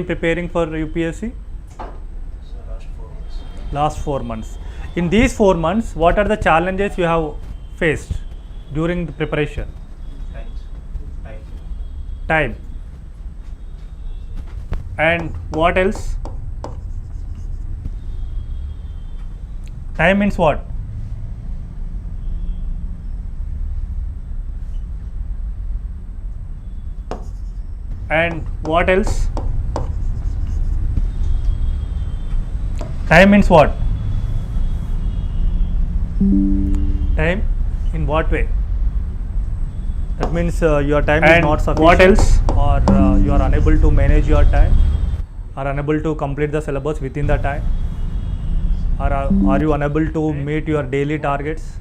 preparing for UPSC? So last 4 months. Last 4 months. In these 4 months, what are the challenges you have faced during the preparation? Time. And what else? Time means what? And what else? Time means what? Time in what way? That means your time is not sufficient. What else? Or you are unable to manage your time, are unable to complete the syllabus within the time, or are you unable to meet your daily targets?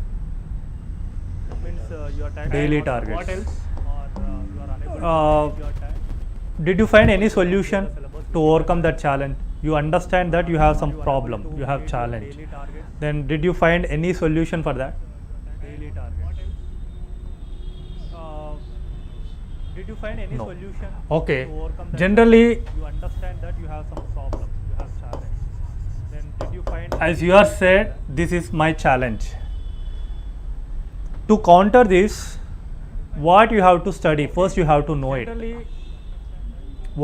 That means your time daily targets. What else? Or you are unable to meet your time. Did you find any solution to overcome that challenge? You understand that you have some problem, you have challenge. Then did you find any solution for that? Daily target. Did you find any solution? Okay. To overcome that? Generally, you understand that you have some problem, you have challenge. Then did you find? As you are said, this is my challenge. To counter this, what you have to study? First, you have to know it.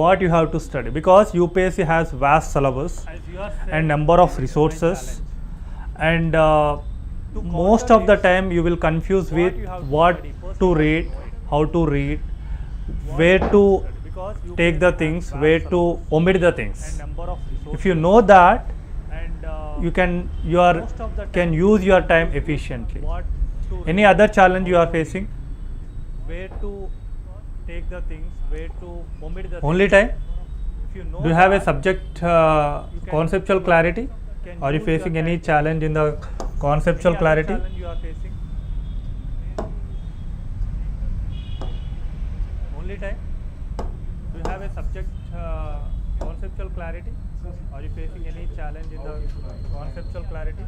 What you have to study, because UPSC has vast syllabus and number of resources, and most of the time you will confuse with what to read, how to read, where to take the things, where to omit the things. If you know that, you can use your time efficiently. Any other challenge you are facing? Where to take the things, where to omit the only time? If you know, do you have a subject conceptual clarity? Are you facing any challenge in the conceptual clarity? You are facing? Only time? Do you have a subject conceptual clarity? Are you facing any challenge in the conceptual clarity?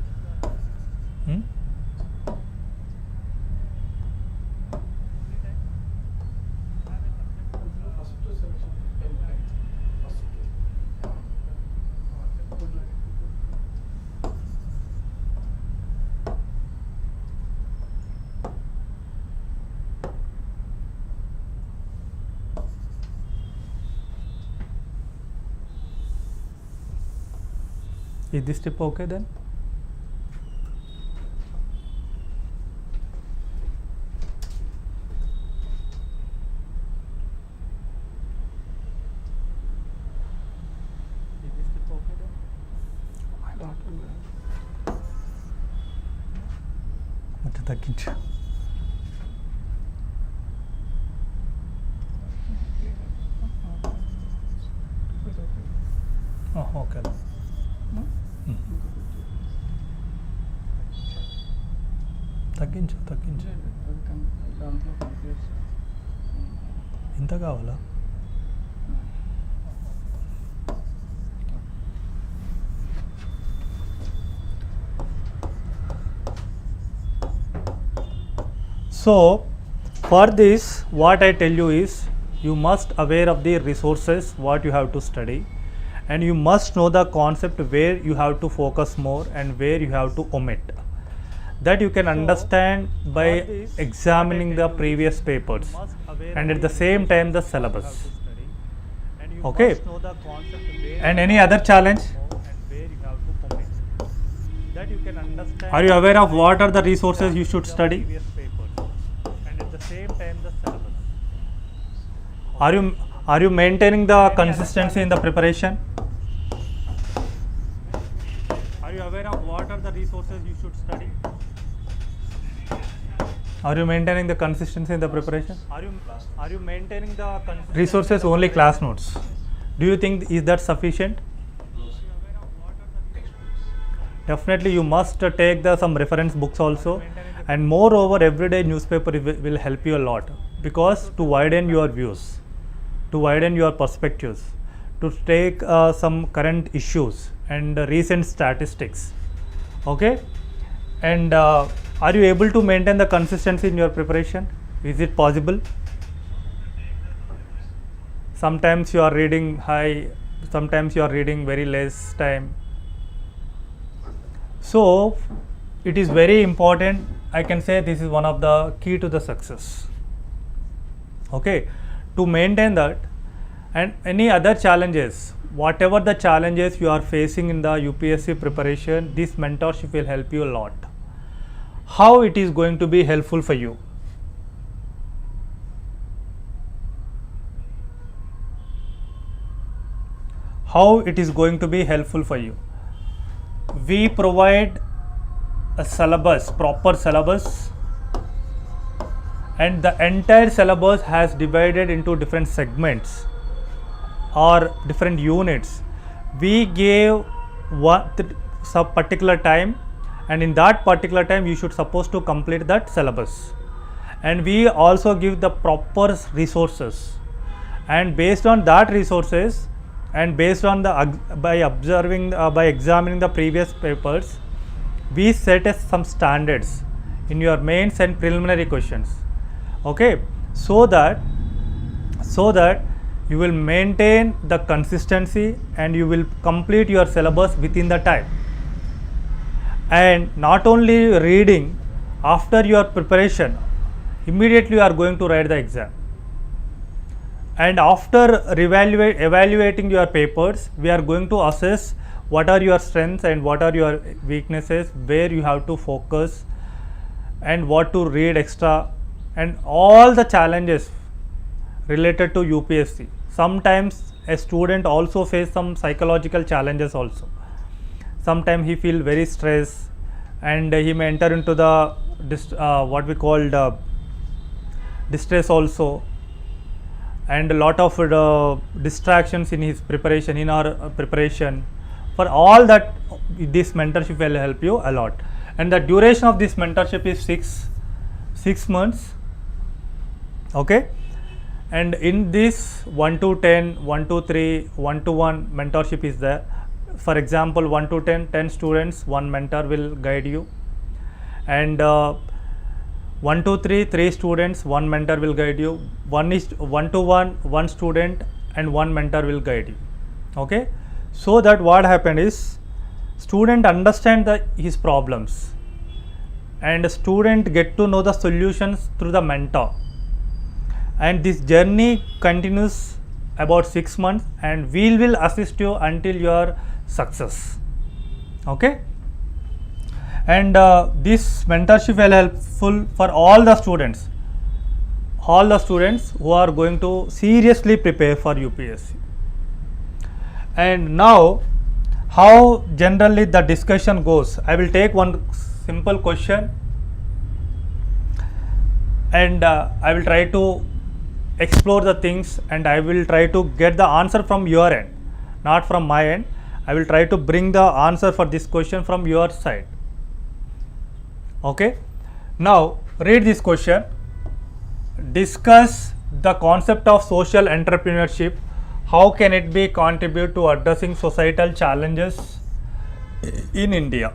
Is this tip okay then? Is this tip okay then? I don't know. What tagginchu. Oh, okay. తగ్గించు ఇంత కావాలా? So for this, what I tell you is, you must aware of the resources what you have to study, and you must know the concept where you have to focus more and where you have to omit. That you can understand by examining the previous papers and at the same time the syllabus. Okay. And any other challenge? Are you aware of what are the resources you should study? Are you maintaining the consistency in the preparation? Are you aware of what are the resources you should study? Are you maintaining the consistency in the preparation? Are you maintaining the resources only class notes? Do you think is that sufficient? Definitely you must take some reference books also, and moreover everyday newspaper will help you a lot, because to widen your views, to widen your perspectives, to take some current issues and recent statistics. Okay, and are you able to maintain the consistency in your preparation? Is it possible? Sometimes you are reading high, sometimes you are reading very less time. So it is very important. I can say this is one of the key to the success. Okay, to maintain that, and any other challenges, whatever the challenges you are facing in the UPSC preparation, this mentorship will help you a lot. How it is going to be helpful for you? How it is going to be helpful for you? We provide a syllabus, proper syllabus, and the entire syllabus has divided into different segments or different units. We gave some particular time, and in that particular time you should supposed to complete that syllabus, and we also give the proper resources, and based on that resources and based on the by examining the previous papers, we set as some standards in your mains and preliminary questions. Okay, so that you will maintain the consistency and you will complete your syllabus within the time. And not only reading, after your preparation immediately you are going to write the exam, and after evaluating your papers, we are going to assess what are your strengths and what are your weaknesses, where you have to focus and what to read extra, and all the challenges related to UPSC. Sometimes a student also face some psychological challenges also. Sometimes he feel very stressed and he may enter into the what we call distress also, and a lot of distractions in his preparation, in our preparation. For all that, this mentorship will help you a lot. And the duration of this mentorship is six months. Okay, and in this 1 to 10, 1 to 3, 1 to 1 mentorship is there. For example, 1 to 10 students, one mentor will guide you, and 1 to 3 students, one mentor will guide you. 1 to 1 student and one mentor will guide you. Okay, so that what happened is student understand his problems, and student get to know the solutions through the mentor, and this journey continues about 6 months, and we will assist you until your success. Okay, and this mentorship will helpful for all the students who are going to seriously prepare for UPSC. And now, how generally the discussion goes, I will take one simple question, and I will try to explore the things, and I will try to get the answer from your end, not from my end. I will try to bring the answer for this question from your side. Okay, now read this question. Discuss the concept of social entrepreneurship. How can it be contribute to addressing societal challenges in India?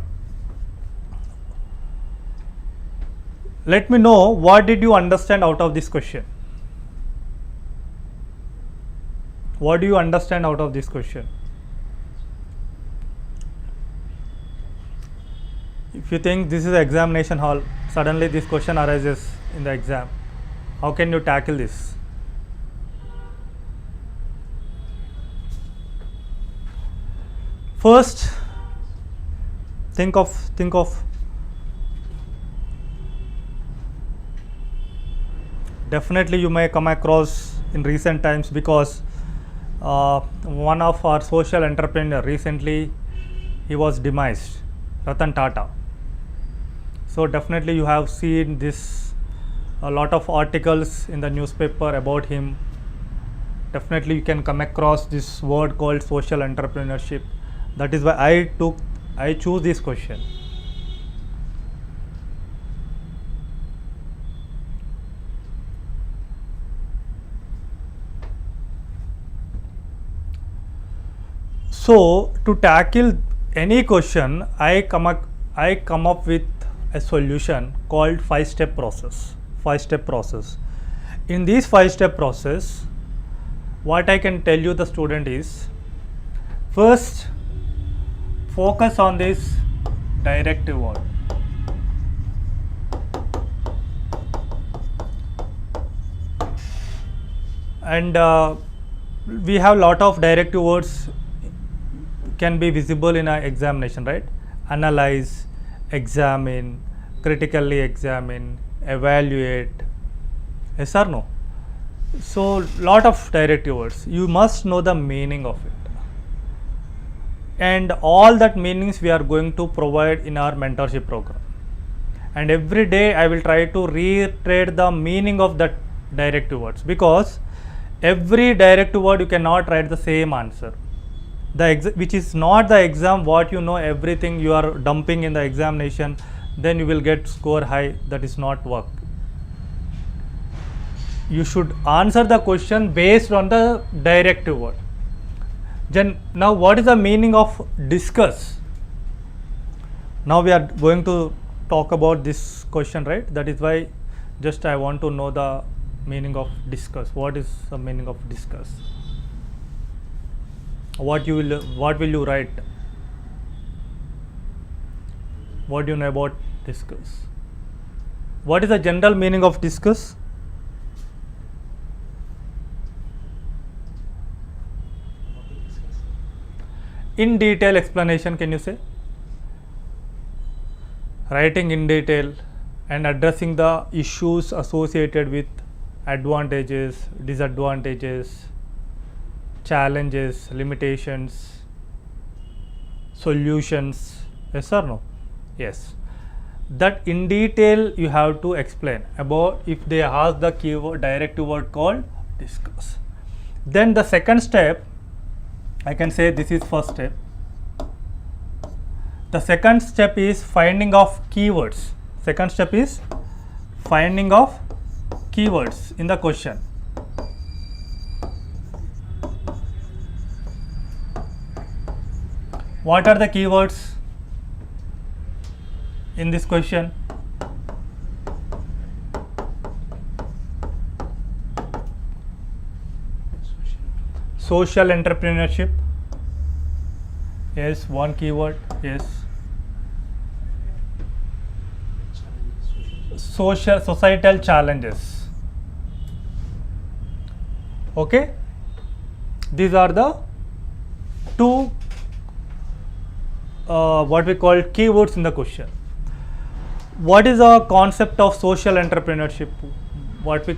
Let me know what did you understand out of this question. What do you understand out of this question? If you think this is an examination hall, suddenly this question arises in the exam, how can you tackle this? First, think of definitely you may come across in recent times, because one of our social entrepreneur recently, he was demised, Ratan Tata. So definitely you have seen this, a lot of articles in the newspaper about him. Definitely you can come across this word called social entrepreneurship. That is why I choose this question. So to tackle any question, I come up with a solution called 5-step process. 5-step process. In this 5-step process, what I can tell you the student is, First, focus on this directive word. And we have lot of directive words can be visible in our examination, right? Analyze, examine, critically examine, evaluate. Yes or no? So lot of directive words. You must know the meaning of it. And all that meanings we are going to provide in our mentorship program. And every day I will try to reiterate the meaning of that directive words, because every directive word you cannot write the same answer. Which is not the exam, what you know everything you are dumping in the examination, then you will get score high. That is not work. You should answer the question based on the directive word. Now what is the meaning of discuss? Now we are going to talk about this question, right? That is why just I want to know the meaning of discuss. What is the meaning of discuss? What will you write? What do you know about discuss? What is the general meaning of discuss? In detail explanation, can you say? Writing in detail and addressing the issues associated with advantages, disadvantages, challenges, limitations, solutions. Yes or no? Yes. That in detail you have to explain about if they ask the keyword directive word called discuss. Then the second step, I can say this is first step. The second step is finding of keywords. Second step is finding of keywords in the question. What are the keywords in this question? Social entrepreneurship. Yes, one keyword. Yes. Societal challenges. Okay. These are the two what we call keywords in the question. What is the concept of social entrepreneurship? What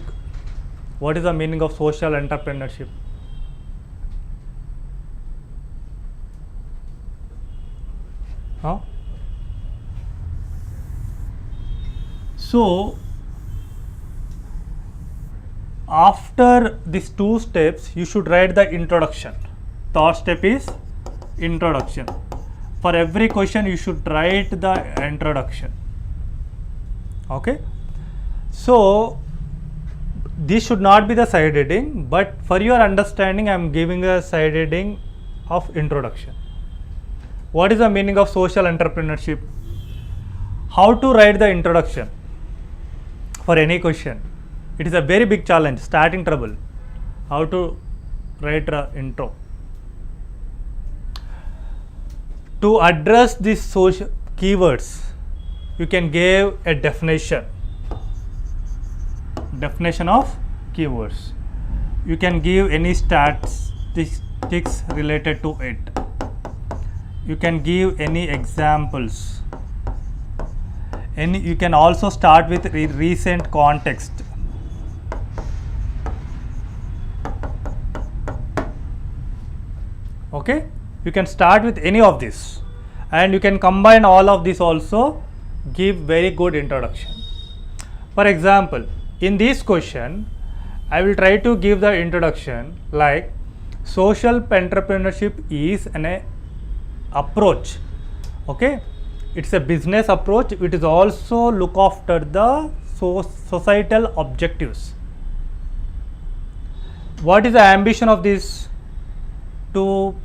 is the meaning of social entrepreneurship? Huh? So after these two steps, you should write the introduction. Third step is introduction. For every question, you should write the introduction. Okay. So this should not be the side heading, but for your understanding, I am giving a side heading of introduction. What is the meaning of social entrepreneurship? How to write the introduction for any question? It is a very big challenge, starting trouble. How to write the intro? To address these social keywords, you can give a definition. Definition of keywords. You can give any statistics related to it. You can give any examples. You can also start with recent context. Okay, you can start with any of this, and you can combine all of this also, give very good introduction. For example, in this question, I will try to give the introduction like social entrepreneurship is an approach. Okay, it's a business approach. It is also look after the societal objectives. What is the ambition of this? To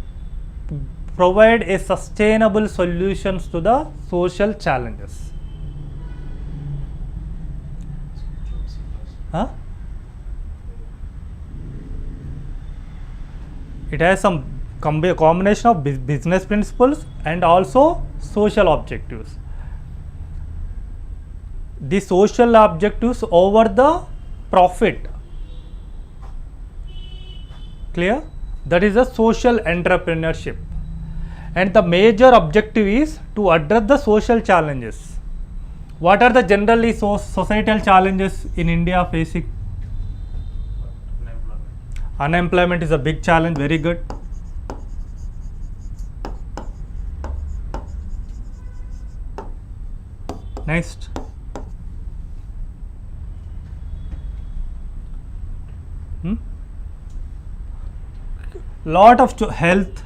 provide a sustainable solutions to the social challenges. Huh? It has some combination of business principles and also social objectives. The social objectives over the profit. Clear? That is a social entrepreneurship. And the major objective is to address the social challenges. What are the generally societal challenges in India facing? Unemployment is a big challenge, very good. Next. Lot of health,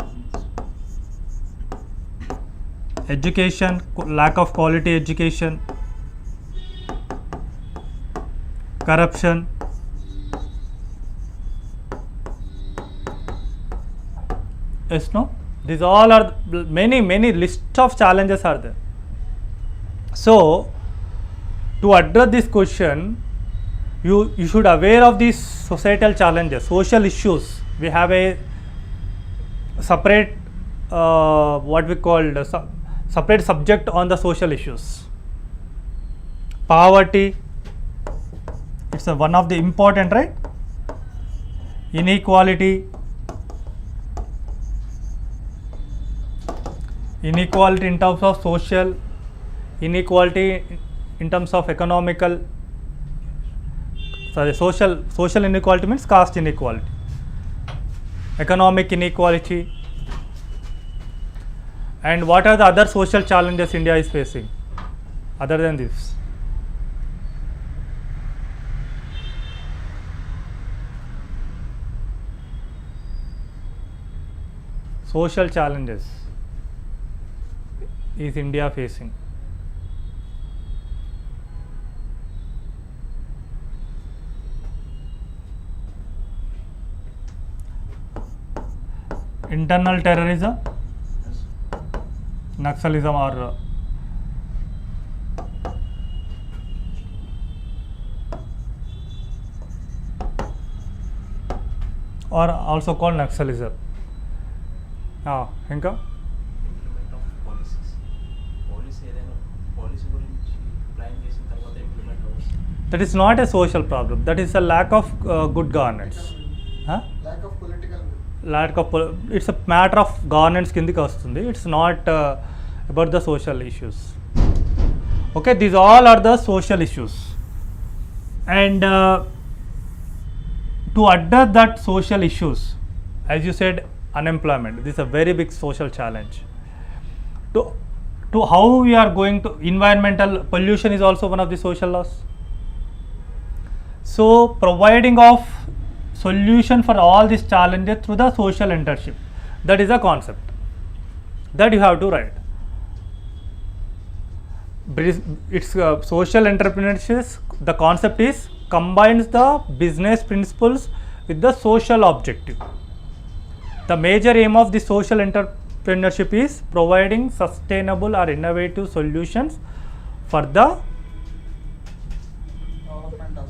education, lack of quality education, corruption, yes, no, these all are many list of challenges are there. So to address this question, you should aware of these societal challenges, social issues. We have a separate what we call separate subject on the social issues. Poverty, it's one of the important, right? Inequality, in terms of social, inequality in terms of economical, social inequality means caste inequality, economic inequality. And what are the other social challenges India is facing other than this? Social challenges is India facing? Internal terrorism, Naxalism, or also called Naxalism. ఇంకా implement of policies, policy ఏదైనా policy గురించి plan చేసిన తర్వాత implement అవ్వచ్చు. That is not a social problem, that is a lack of good governance. Lack of political It's a matter of governance కిందకి వస్తుంది. It's not about the social issues. Okay, these all are the social issues. And to address that social issues, as you said, unemployment, this is a very big social challenge. To how we are going to, environmental pollution is also one of the social loss. So providing of solution for all these challenges through the social internship, that is a concept that you have to write. It's social entrepreneurship, the concept is combines the business principles with the social objective. The major aim of the social entrepreneurship is providing sustainable or innovative solutions for the development of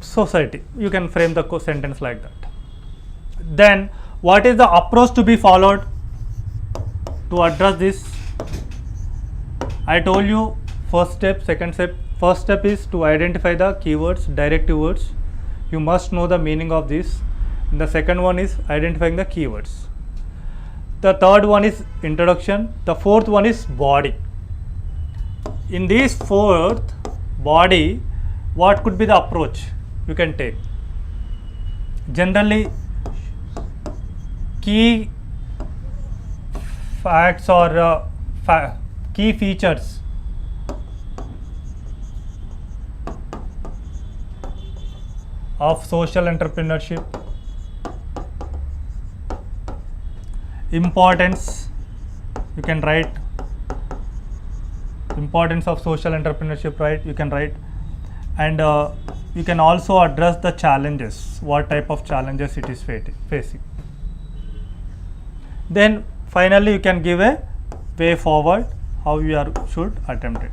society. You can frame the sentence like that. Then what is the approach to be followed to address this? I told you first step, second step. First step is to identify the keywords, directive words. You must know the meaning of this. The second one is identifying the keywords. The third one is introduction. The fourth one is body. In this fourth body, what could be the approach you can take? Generally, key facts or key features of social entrepreneurship. Importance, you can write importance of social entrepreneurship, right? You can write. And you can also address the challenges, what type of challenges it is facing. Then finally you can give a way forward how you should attempt it,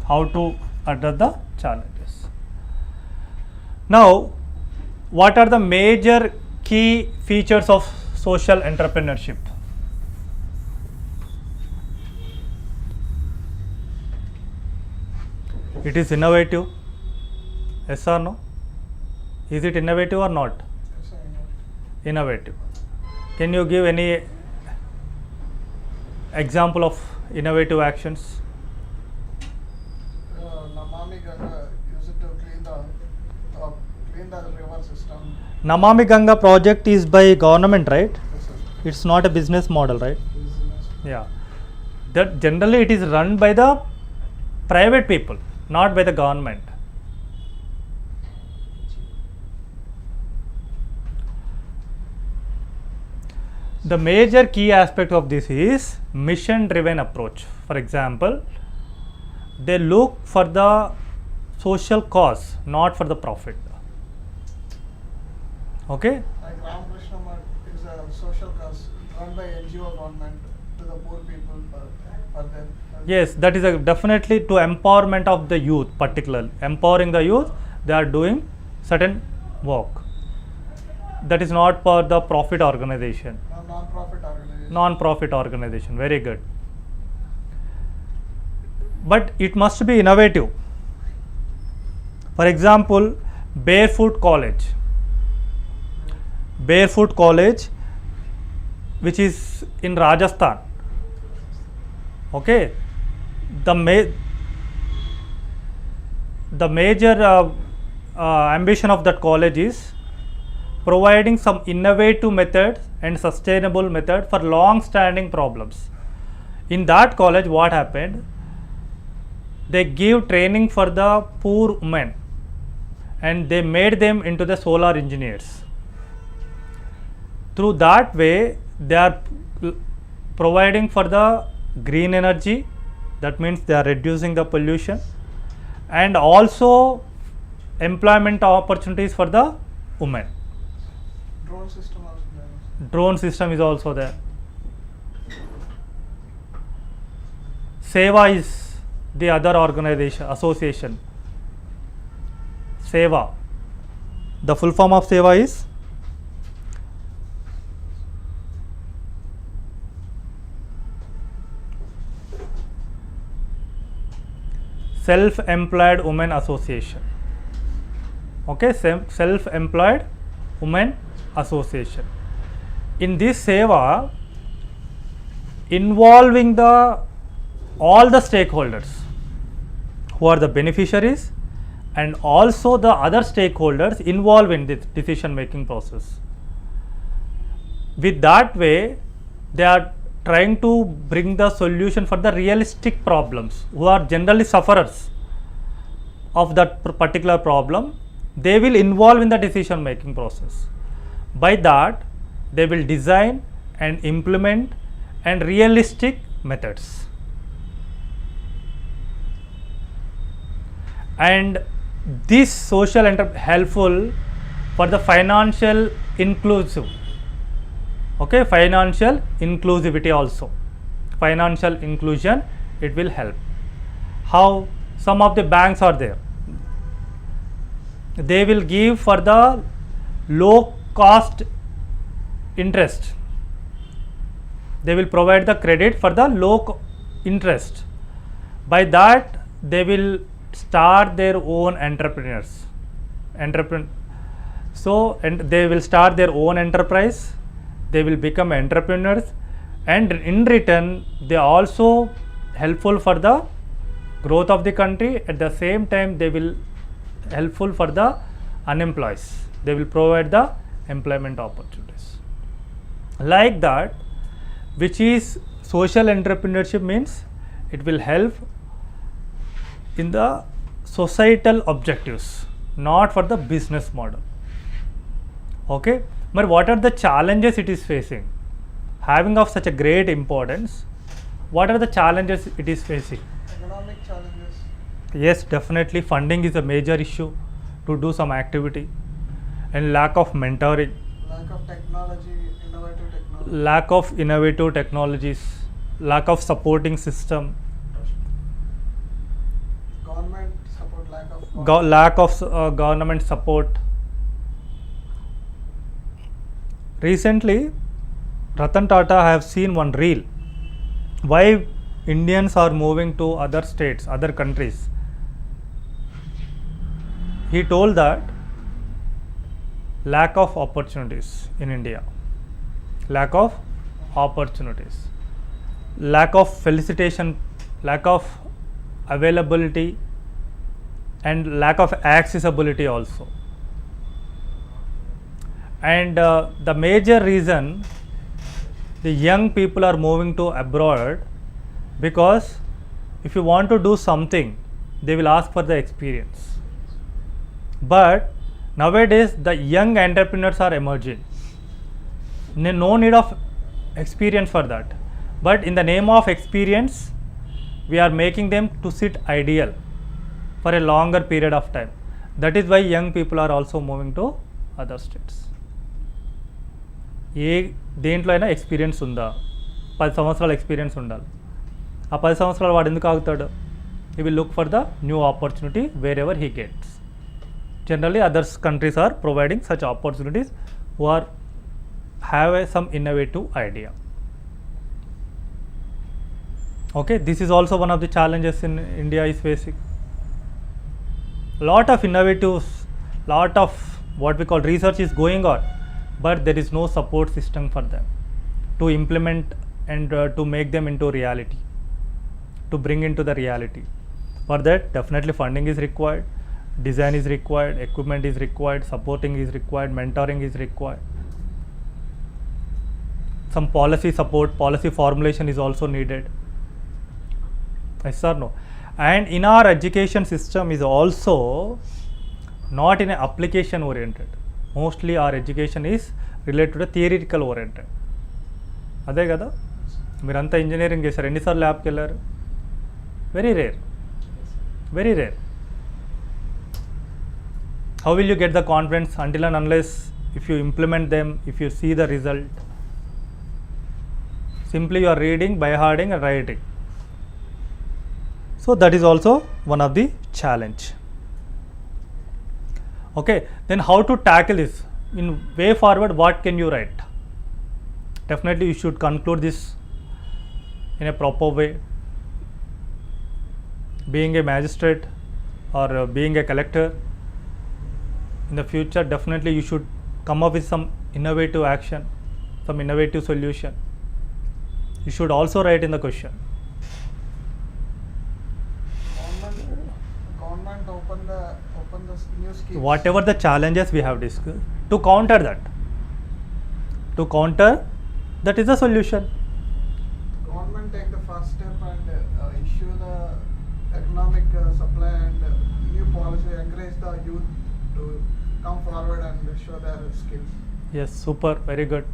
how to address the challenges. Now what are the major key features of social entrepreneurship? It is innovative. Yes or no? Is it innovative or not? Yes, I know. Innovative. Can you give any example of innovative actions? Namami Ganga used to clean the river system. Namami Ganga project is by government, right? Yes, sir. It's not a business model, right? Business. Yeah. That generally it is run by the private people, not by the government. The major key aspect of this is mission driven approach. For example, they look for the social cause, not for the profit. Okay? Like Ramakrishna Math is a social cause run by NGO government to the poor people for them. Yes, that is definitely to empowerment of the youth, particularly empowering the youth. They are doing certain work. That is not for the profit organization. Non-profit organization. Non-profit organization. Very good. But it must be innovative. For example, Barefoot College. Barefoot College, which is in Rajasthan. Okay. The major ambition of that college is providing some innovative method and sustainable method for long standing problems. In that college, what happened? They give training for the poor women and they made them into the solar engineers. Through that way, they are providing for the green energy, that means they are reducing the pollution, and also employment opportunities for the women. Drone system also there. Drone system is also there. Seva is the other organization, association. Seva. The full form of Seva is Self-Employed Women Association. Okay, Self-Employed Women Association. In this Seva, involving all the stakeholders who are the beneficiaries and also the other stakeholders involved in this decision making process. With that way, they are trying to bring the solution for the realistic problems who are generally sufferers of that particular problem. They will involve in the decision making process. By that, they will design and implement and realistic methods. And this social helpful for the financial inclusive. Okay, financial inclusivity also. Financial inclusion, it will help. How? Some of the banks are there. They will give for the low cost interest. They will provide the credit for the low interest. By that, they will start their own entrepreneurs. So, and they will start their own enterprise. They will become entrepreneurs, and in return, they are also helpful for the growth of the country. At the same time, they will helpful for the unemployed. They will provide the employment opportunities. Like that, which is social entrepreneurship means it will help in the societal objectives, not for the business model. Okay, but what are the challenges it is facing? Having of such a great importance, what are the challenges it is facing? Economic challenges. Yes, definitely funding is a major issue to do some activity, and lack of mentoring, Lack of technology, innovative technology. lack of innovative technologies, lack of supporting system, Government support, lack of government support. Recently, Ratan Tata, I have seen one reel. Why Indians are moving to other states, other countries? He told that lack of opportunities in India, lack of opportunities, lack of felicitation, lack of availability, and lack of accessibility also. And the major reason the young people are moving to abroad, because if you want to do something, they will ask for the experience. But nowadays the young entrepreneurs are emerging. No need of experience for that. But in the name of experience, we are making them to sit idle for a longer period of time. That is why young people are also moving to other states. ఏ దేంట్లో అయినా experience ఉందా? 10 సంవత్సరాల experience ఉండాలి. ఆ 10 సంవత్సరాలు వాడు ఎందుకు ఆగుతాడు? He will look for the new opportunity wherever he gets. Generally, other countries are providing such opportunities who are have some innovative idea. Okay, this is also one of the challenges in India is facing. Lot of innovatives, lot of what we call research is going on, but there is no support system for them to implement and to make them into reality, to bring into the reality. For that, definitely funding is required, design is required, equipment is required, supporting is required, mentoring is required. Some policy support, policy formulation is also needed. Yes or no? And in our education system is also not in an application oriented. Mostly our education is related to the theoretical oriented. అదే కదా, మీరంతా engineering చేశారు, ఎన్నిసార్లు ల్యాబ్కి వెళ్ళారు? Very rare, very rare. How will you get the confidence until and unless if you implement them, if you see the result? Simply you are reading, by hearting and writing. So that is also one of the challenge. Okay, then how to tackle this? In way forward, what can you write? Definitely you should conclude this in a proper way. Being a magistrate or being a collector, in the future definitely you should come up with some innovative action, some innovative solution. You should also write in the question. Government open the new schemes. Whatever the challenges we have discussed, to counter that, that is the solution. Government take the first step and issue the economic supply and new policy, encourage the youth to come forward and show their skills. Yes, super, very good.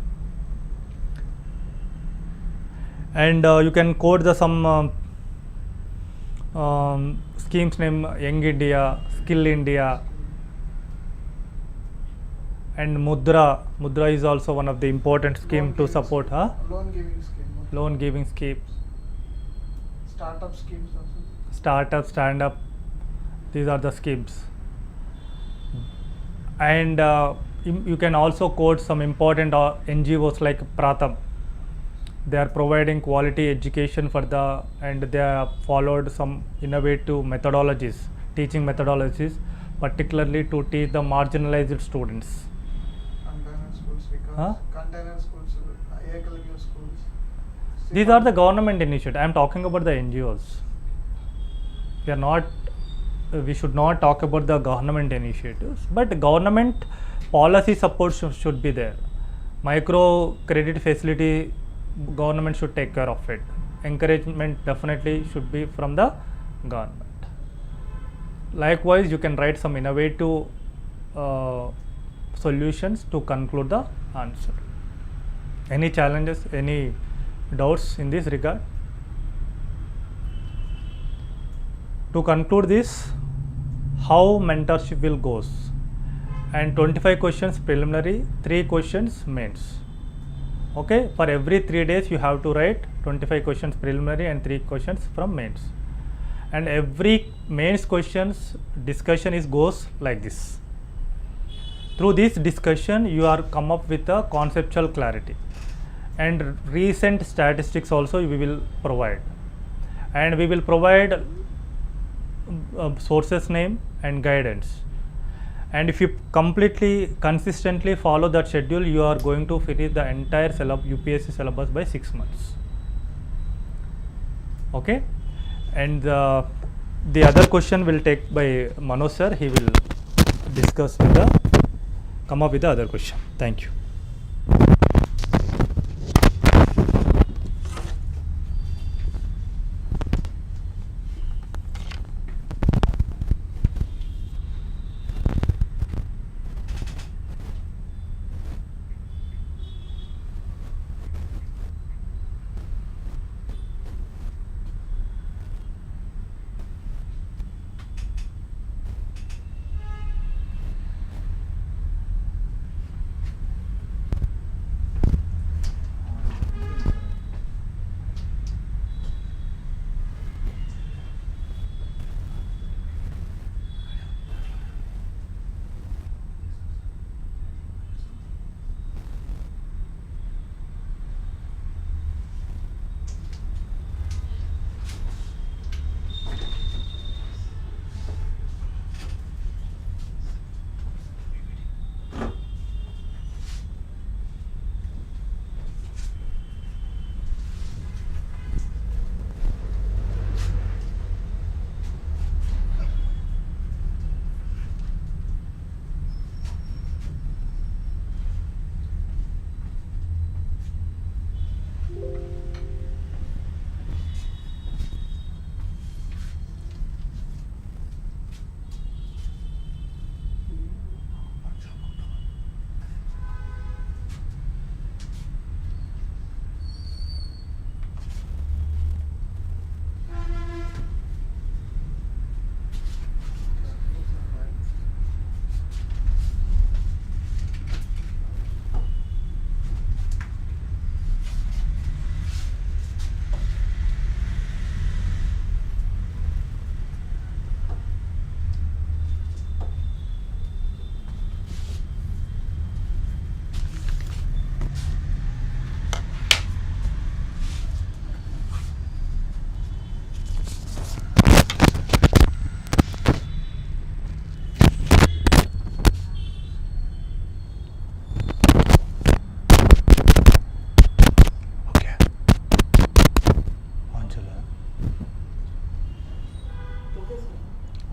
And you can quote the some schemes name Young India, Skill India, and Mudra is also one of the important scheme to support. Loan giving scheme. Loan giving schemes, Startup schemes also. startup, stand up, these are the schemes. And you can also quote some important NGOs like Pratham. They are providing quality education for and they have followed some innovative methodologies, teaching methodologies, particularly to teach the marginalized students. Container schools, because container schools, Ekalavyur schools. These are the government initiatives. I am talking about the NGOs. We should not talk about the government initiatives, but government policy support should be there. Micro credit facility, government should take care of it. Encouragement definitely should be from the government. Likewise, you can write some innovative solutions to conclude the answer. Any challenges, any doubts in this regard? To conclude this, how mentorship will goes, and 25 questions preliminary, 3 questions mains. Okay, for every 3 days you have to write 25 questions preliminary and 3 questions from mains. And every mains questions discussion goes like this. Through this discussion you are come up with a conceptual clarity, and recent statistics also we will provide, and we will provide sources name and guidance. And if you completely consistently follow that schedule, you are going to finish the entire UPSC syllabus by 6 months. Okay, and the other question will take by Manoj sir. He will discuss with come up with the other question. Thank you.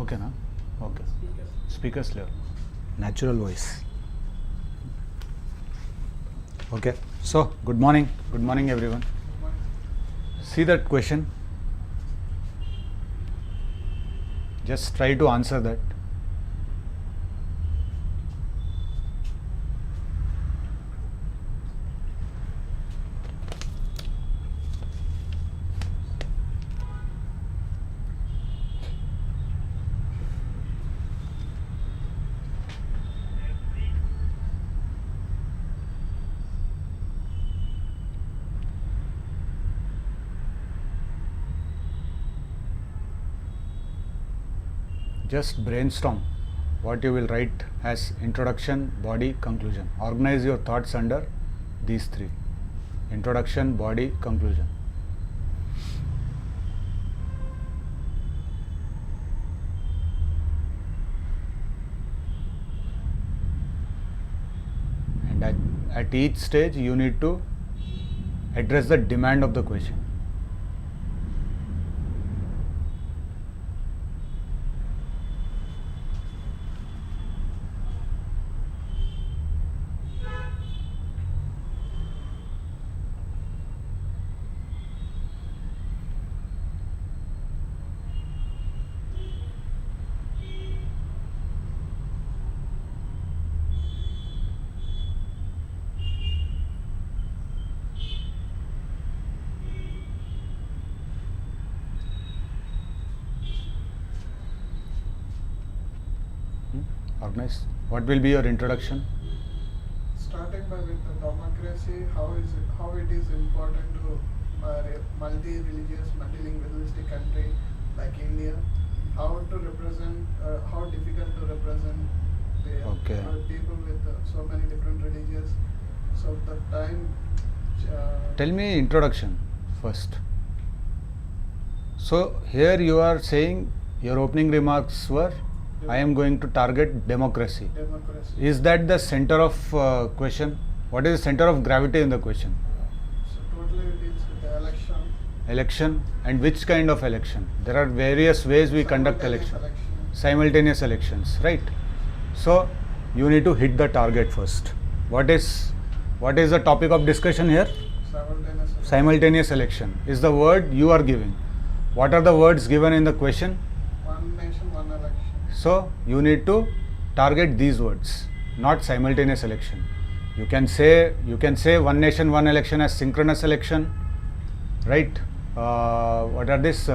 Okay, na? Okay. Speakers level. Natural voice. Okay. So, good morning. Good morning, everyone. See that question. Just try to answer that. Just brainstorm what you will write as introduction, body, conclusion. Organize your thoughts under these three: introduction, body, conclusion. And at each stage you need to address the demand of the question. Organize. What will be your introduction? Starting by with the democracy, how it is important to multi-religious, multilingualistic country like India, how to represent, how difficult to represent the Okay. people with so many different religions. So the time Tell me introduction first. So here you are saying your opening remarks were, I am going to target democracy. democracy. Is that the center of question? What is the center of gravity in the question? So totally it deals with the election. Election, and which kind of election? There are various ways we conduct Simultaneous election. election. Simultaneous elections, right? So you need to hit the target first. What is the topic of discussion here? Simultaneous election. Simultaneous election is the word you are giving. What are the words given in the question? One nation, one election. So you need to target these words, not simultaneous election. You can say one nation, one election as synchronous election, right? What are these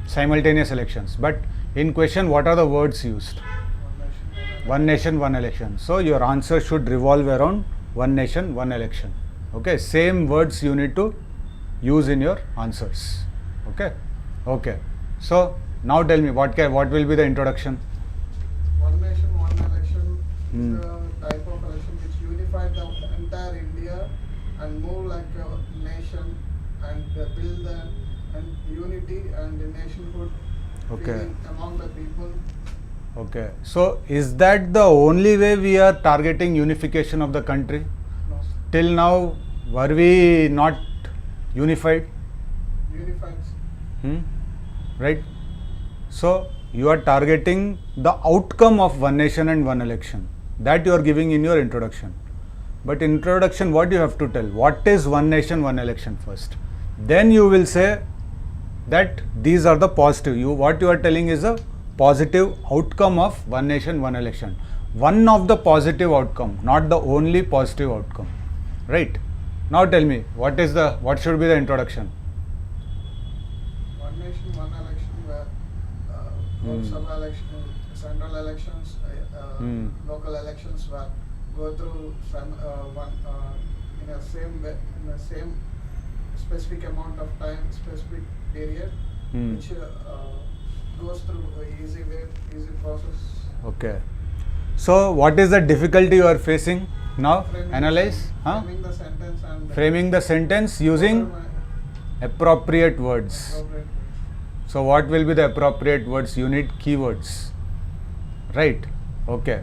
simultaneous elections? But in question, what are the words used? One nation, One nation, one one election. election. So your answer should revolve around one nation, one election. Okay, same words you need to use in your answers. Okay, okay. So now tell me what will be the introduction? One nation, one election Hmm. is a type of election which unified the entire India and move like a nation and build the and unity and the nationhood Okay. feeling among the people. Okay. So is that the only way we are targeting unification of the country? No, Till now, were we not unified? unified. Right? So you are targeting the outcome of one nation and one election. That you are giving in your introduction. But in introduction, what you have to tell? What is one nation, one election first? Then you will say that these are the positive. What you are telling is a positive outcome of one nation, one election. One of the positive outcome, not the only positive outcome. Right? Now tell me, what should be the introduction? One nation, one election where Lok Sabha election, central elections, local elections were go through one in a same way, in the same specific amount of time, specific period, which goes through a easy way, easy process. Okay. So what is the difficulty you are facing now? Framing the Analyze. sen- Huh? Framing the sentence and Framing the sentence using appropriate words. appropriate. So what will be the appropriate words? You need keywords. Right? Okay.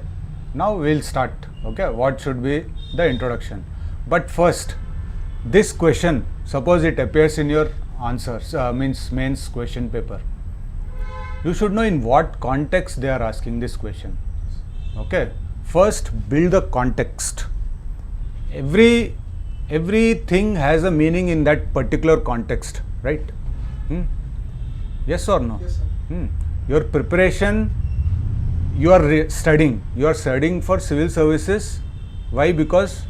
Now we'll start. Okay. What should be the introduction? But first, this question, suppose it appears in your answers, means mains question paper. You should know in what context they are asking this question. Okay. First, build the context. Everything has a meaning in that particular context, right? Yes or no? Yes, sir. Your preparation, you are studying. You are studying for civil services. Why? Because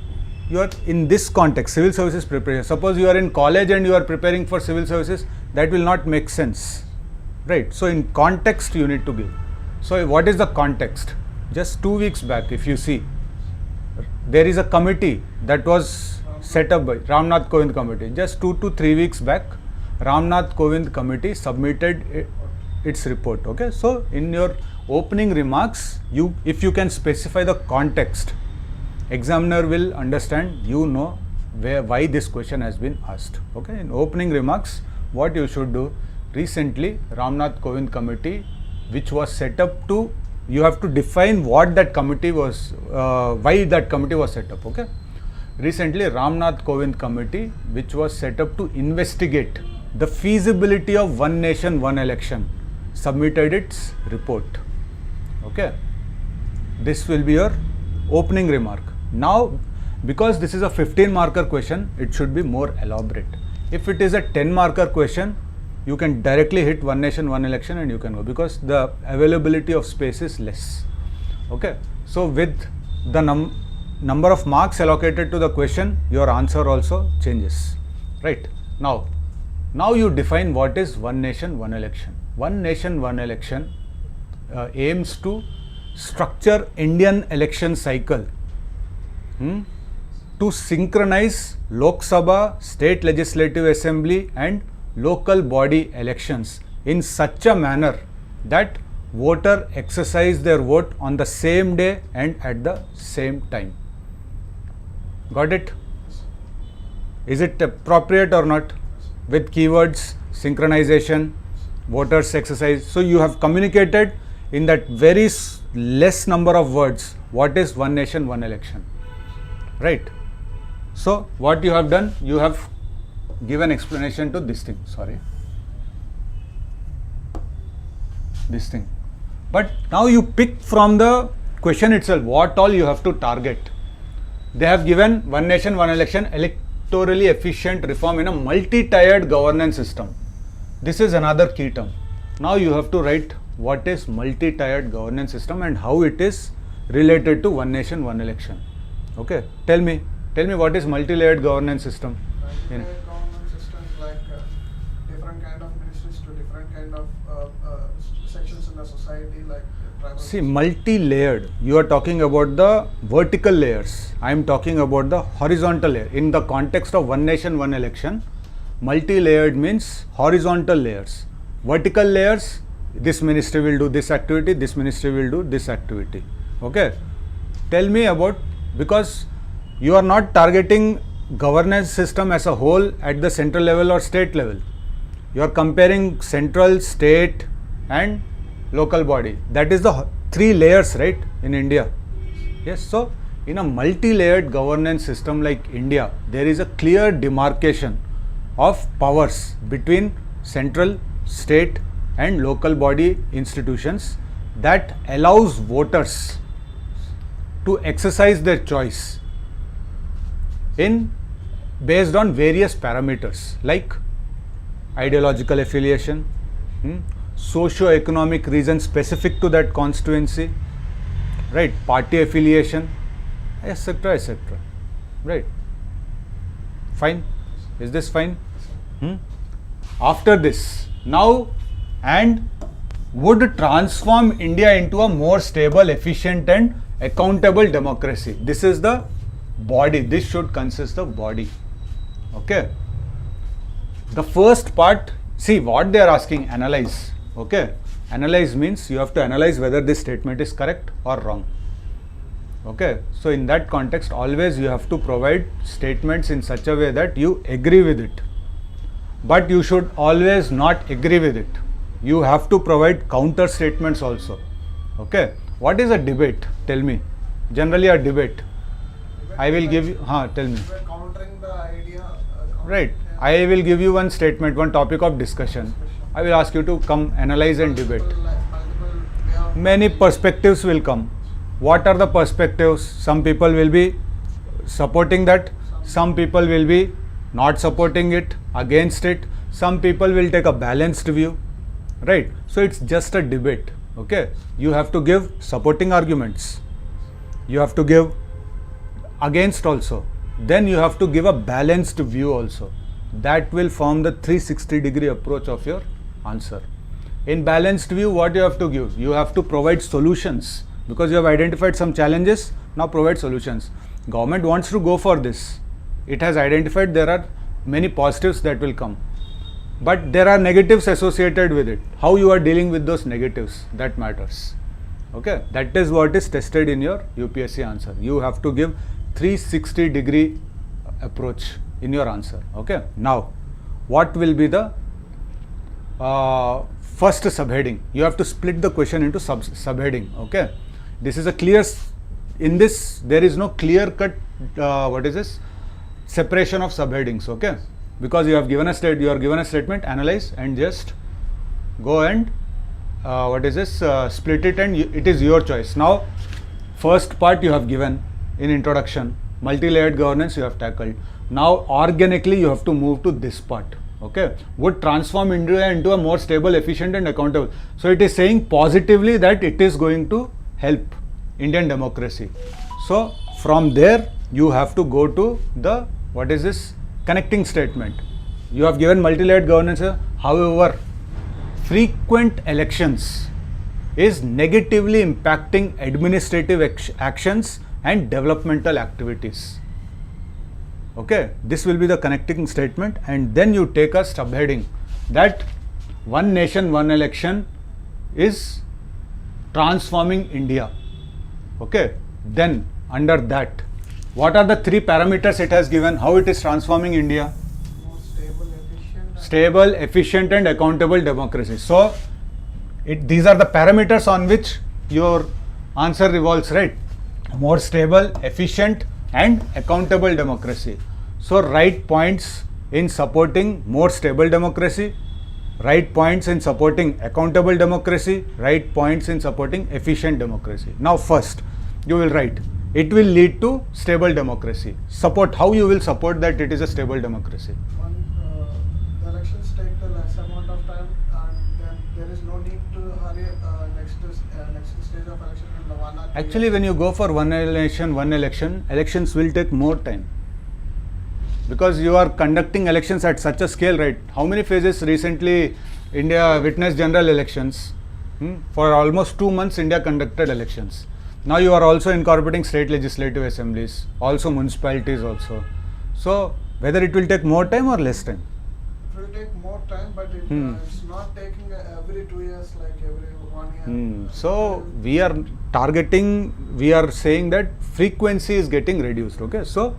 you are in this context, civil services preparation. Suppose you are in college and you are preparing for civil services, that will not make sense, right? So in context you need to give. So what is the context? Just 2 weeks back, if you see, there is a committee that was set up by Ramnath Kovind committee. Just 2 to 3 weeks back, Ramnath Kovind committee submitted its report. Okay, so in your opening remarks, if you can specify the context, examiner will understand, why this question has been asked. Okay, in opening remarks, what you should do? Recently, Ramnath Kovind committee, which was set up to, you have to define what that committee was, why that committee was set up. Okay, recently Ramnath Kovind committee, which was set up to investigate the feasibility of one nation, one election, submitted its report. Okay, this will be your opening remark. Now, because this is a 15 marker question, it should be more elaborate. If it is a 10 marker question, you can directly hit one nation, one election and you can go, because the availability of space is less. Okay, so with the number of marks allocated to the question, your answer also changes, right? Now you define what is one nation, one election. One nation, one election aims to structure Indian election cycle to synchronize Lok Sabha, State Legislative Assembly and local body elections in such a manner that voter exercise their vote on the same day and at the same time. Got it? Is it appropriate or not? With keywords, synchronization, voters exercise. So you have communicated in that very less number of words what is one nation, one election, right? So what you have done, you have given explanation to this thing, sorry, this thing. But now you pick from the question itself what all you have to target. They have given one nation, one election, electorally efficient reform in a multi-tiered governance system. This is another key term. Now you have to write what is multi-tiered governance system and how it is related to one nation, one election. Okay, tell me what is multi-layered governance system? Multi-layered government systems like different kind of ministries to different kind of sections in the society, like tribal. See, multi-layered, you are talking about the vertical layers. I am talking about the horizontal layer. In the context of one nation, one election, multi-layered means horizontal layers. Vertical layers, this ministry will do this activity, this ministry will do this activity. Okay, tell me about, because you are not targeting governance system as a whole at the central level or state level. You are comparing central, state and local body. That is the three layers, right, in India. Yes, so in a multi-layered governance system like India, there is a clear demarcation of powers between central, state and local body institutions that allows voters to exercise their choice based on various parameters like ideological affiliation, socio-economic reasons specific to that constituency, right, party affiliation, etc., etc., right? Fine, is this fine? After this, now, and would transform India into a more stable, efficient and accountable democracy. This is the body. This should consist of body. Okay. The first part, see what they are asking, analyze. Okay. Analyze means you have to analyze whether this statement is correct or wrong. Okay. So in that context, always you have to provide statements in such a way that you agree with it. But you should always not agree with it. You have to provide counter statements also. Okay. What is a debate? Tell me. Generally a debate. I will give you, tell me. We are countering the idea. Right. I will give you one statement, one topic of discussion. I will ask you to come analyze and debate. Many perspectives will come. What are the perspectives? Some people will be supporting that. Some people will be not supporting it, against it. Some people will take a balanced view. Right. So it's just a debate. Okay. You have to give supporting arguments. You have to give against also. Then you have to give a balanced view also. That will form the 360-degree approach of your answer. In balanced view, what you have to give? You have to provide solutions, because you have identified some challenges. Now provide solutions. Government wants to go for this. It has identified there are many positives that will come, but there are negatives associated with it. How you are dealing with those negatives, that matters. Okay, that is what is tested in your UPSC answer. You have to give 360-degree approach in your answer. Okay, now what will be the first subheading? You have to split the question into subheading. Okay, this is a clear, in this there is no clear cut separation of subheadings. Okay, because you have given a statement, analyze and just go and split it, and it is your choice. Now first part you have given in introduction, multi-layered governance you have tackled. Now organically you have to move to this part. Okay, would transform India into a more stable, efficient and accountable. So it is saying positively that it is going to help Indian democracy. So from there you have to go to the connecting statement. You have given multi-layered governance. However, frequent elections is negatively impacting administrative actions and developmental activities. Okay, this will be the connecting statement, and then you take a subheading that one nation, one election is transforming India. Okay, then under that What are the three parameters it has given? How it is transforming India? More stable, efficient. Stable, efficient and accountable democracy. So, these are the parameters on which your answer revolves, right? More stable, efficient and accountable democracy. So, write points in supporting more stable democracy, write points in supporting accountable democracy, write points in supporting efficient democracy. Now, first, you will write, it will lead to stable democracy. Support, how you will support that it is a stable democracy? One, the elections take the less amount of time, and then there is no need to hurry next stage of election in the 1 or 2 Actually, years. when you go for one election, elections will take more time. Because you are conducting elections at such a scale, right? How many phases recently India witnessed general elections? For almost 2 months, India conducted elections. Now you are also incorporating state legislative assemblies, also municipalities also. So whether it will take more time or less time? It will take more time, but it's not taking every 2 years, like every 1 year. So we are targeting, we are saying that frequency is getting reduced. Okay, so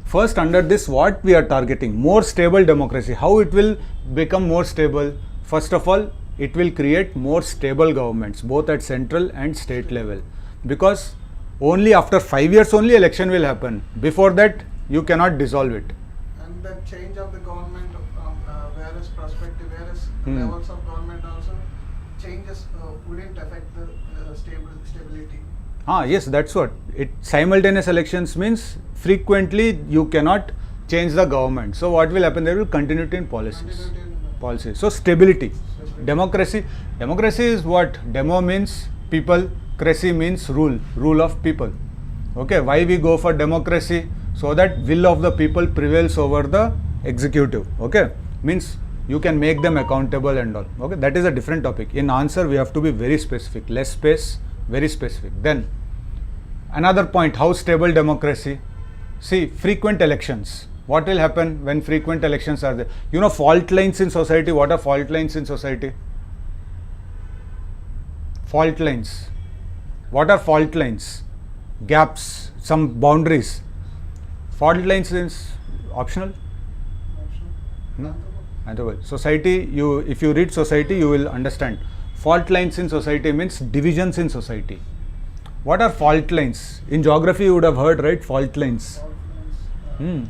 first under this, what we are targeting? More stable democracy. How it will become more stable? First of all, it will create more stable governments, both at central and state level. Because only after 5 years only election will happen. Before that, you cannot dissolve it. And the change of the government from various perspective, various levels of government also changes wouldn't affect the stability. Yes, that's what. Simultaneous elections means frequently you cannot change the government. So what will happen? There will continuity in policies. So stability. Democracy is what? Demo means people, cracy means rule of people. Okay, why we go for democracy? So that will of the people prevails over the executive. Okay, means you can make them accountable and all. Okay, that is a different topic. In answer, we have to be very specific. Less space, very specific. Then another point, how stable democracy? See, frequent elections. What will happen when frequent elections are there? You know, fault lines in society. What are fault lines in society? Fault lines. What are fault lines? Gaps, some boundaries. Fault lines is optional. Society, if you read society, you will understand. Fault lines in society means divisions in society. What are fault lines? In geography, you would have heard, right? Fault lines.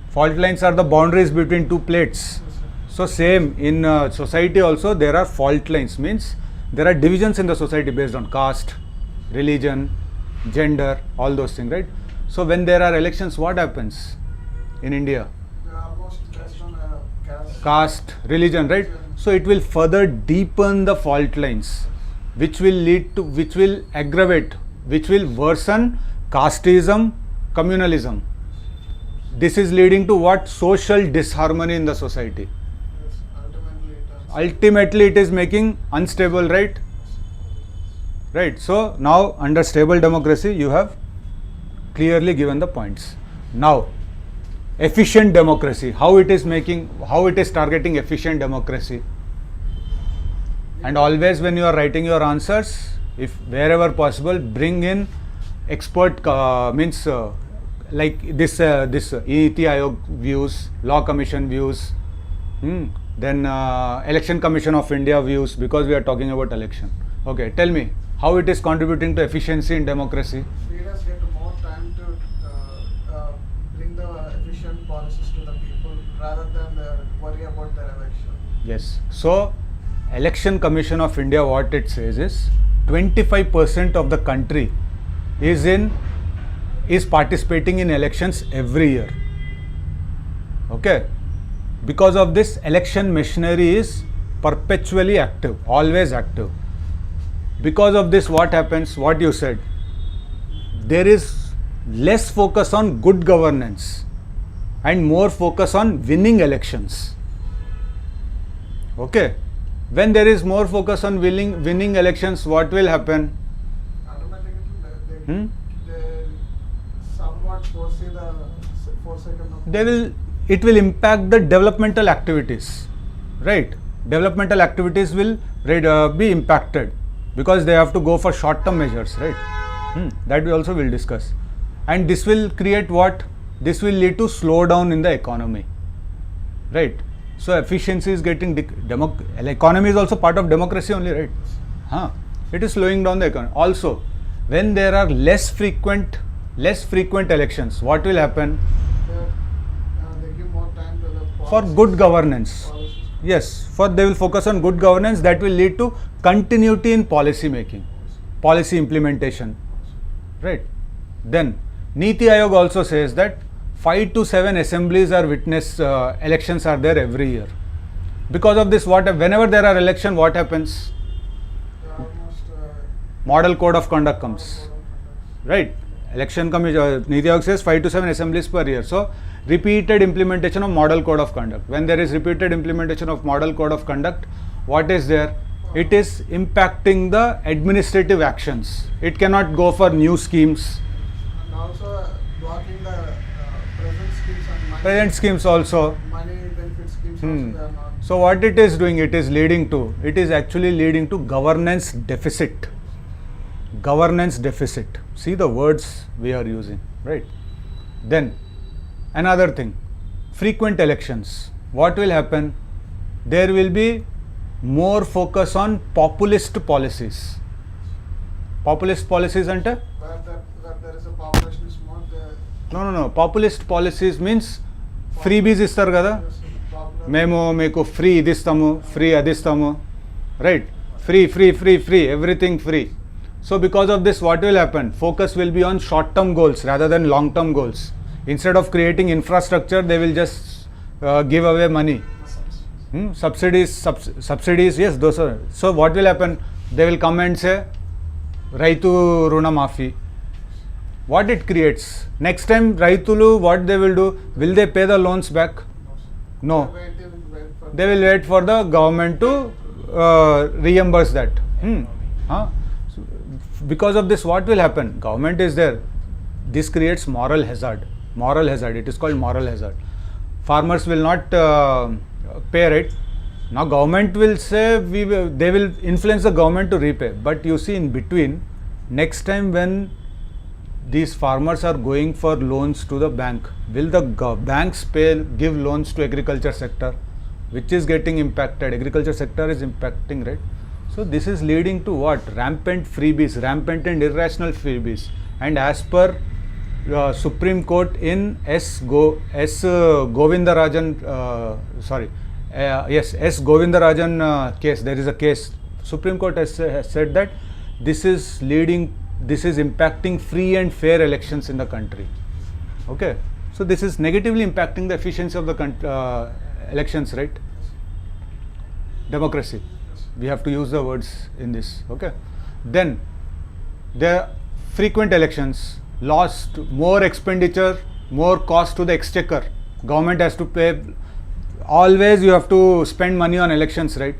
Fault lines are the boundaries between two plates. So same in society also there are fault lines, means there are divisions in the society based on caste, religion, gender, all those things, right? So when there are elections, what happens in India? They are almost based on Caste, religion, right? So it will further deepen the fault lines, which will aggravate, which will worsen casteism, communalism. This is leading to what? Social disharmony in the society. Ultimately it is making unstable, right? Right. So now under stable democracy you have clearly given the points. Now efficient democracy, how it is targeting efficient democracy. And always when you are writing your answers, if wherever possible, bring in expert like this NITI Aayog views, Law Commission views, then Election Commission of India views, because we are talking about election. Okay, tell me how it is contributing to efficiency in democracy. Leaders get more time to bring the efficient policies to the people rather than worry about their election. Yes. So, Election Commission of India, what it says is 25% of the country is participating in elections every year. Okay. Because of this, election machinery is perpetually active, always active. Because of this, what happens? What you said, there is less focus on good governance and more focus on winning elections. Okay. When there is more focus on winning elections, what will happen? Automatically, they somewhat foresee the forsaken of. It will impact the developmental activities, right? Developmental activities will be impacted because they have to go for short-term measures, right? That we also will discuss. And this will create what? this will lead to slowdown in the economy, right? So efficiency is getting economy is also part of democracy only, right? It is slowing down the economy. Also, when there are less frequent elections, what will happen? They give more time to the For good governance. policies. Yes, they will focus on good governance. That will lead to continuity in policy making, policy implementation, right? Then Niti Aayog also says that 5 to 7 assemblies are elections are there every year. Because of this, whenever there are elections, what happens? Almost Model code of conduct comes, right? Election commission, Niti Aayog says 5 to 7 assemblies per year. So repeated implementation of model code of conduct. When there is repeated implementation of model code of conduct, what is there? It is impacting the administrative actions. It cannot go for new schemes. and also blocking the present schemes and money. Parent schemes also. Money benefit schemes also they are not. So what it is doing, it is actually leading to governance deficit. Governance deficit. See the words we are using, right? Then another thing, frequent elections. What will happen? There will be more focus on populist policies. Populist policies ante? Where there is a population is more, the No. Populist policies means freebies ఇస్తారు కదా, మేము మీకు free ఇది ఇస్తాము, free అది ఇస్తాము, right? Free everything free. So because of this, what will happen? Focus will be on short term goals rather than long term goals. Instead of creating infrastructure, they will just give away money. Subsidies, yes, those are. So what will happen? They will come and say Raitu Runa Mafi. What it creates? Next time Raitulu, what they will do? Will they pay the loans back? No. They will wait for the government to reimburse that. So because of this, what will happen? Government is there. This creates moral hazard. It is called moral hazard. Farmers will not pay, right? Now government will say they will influence the government to repay. But you see, in between, next time when these farmers are going for loans to the bank, will the banks give loans to agriculture sector, which is getting impacted? Agriculture sector is impacting, right? So this is leading to what? Rampant and irrational freebies. And as per Supreme Court in S. Govindarajan case, there is a case. Supreme Court has said that this is impacting free and fair elections in the country. Okay, so this is negatively impacting the efficiency of the elections, right? Democracy. We have to use the words in this. Okay, then the frequent elections lost more expenditure, more cost to the exchequer. Government has to pay. Always you have to spend money on elections, right?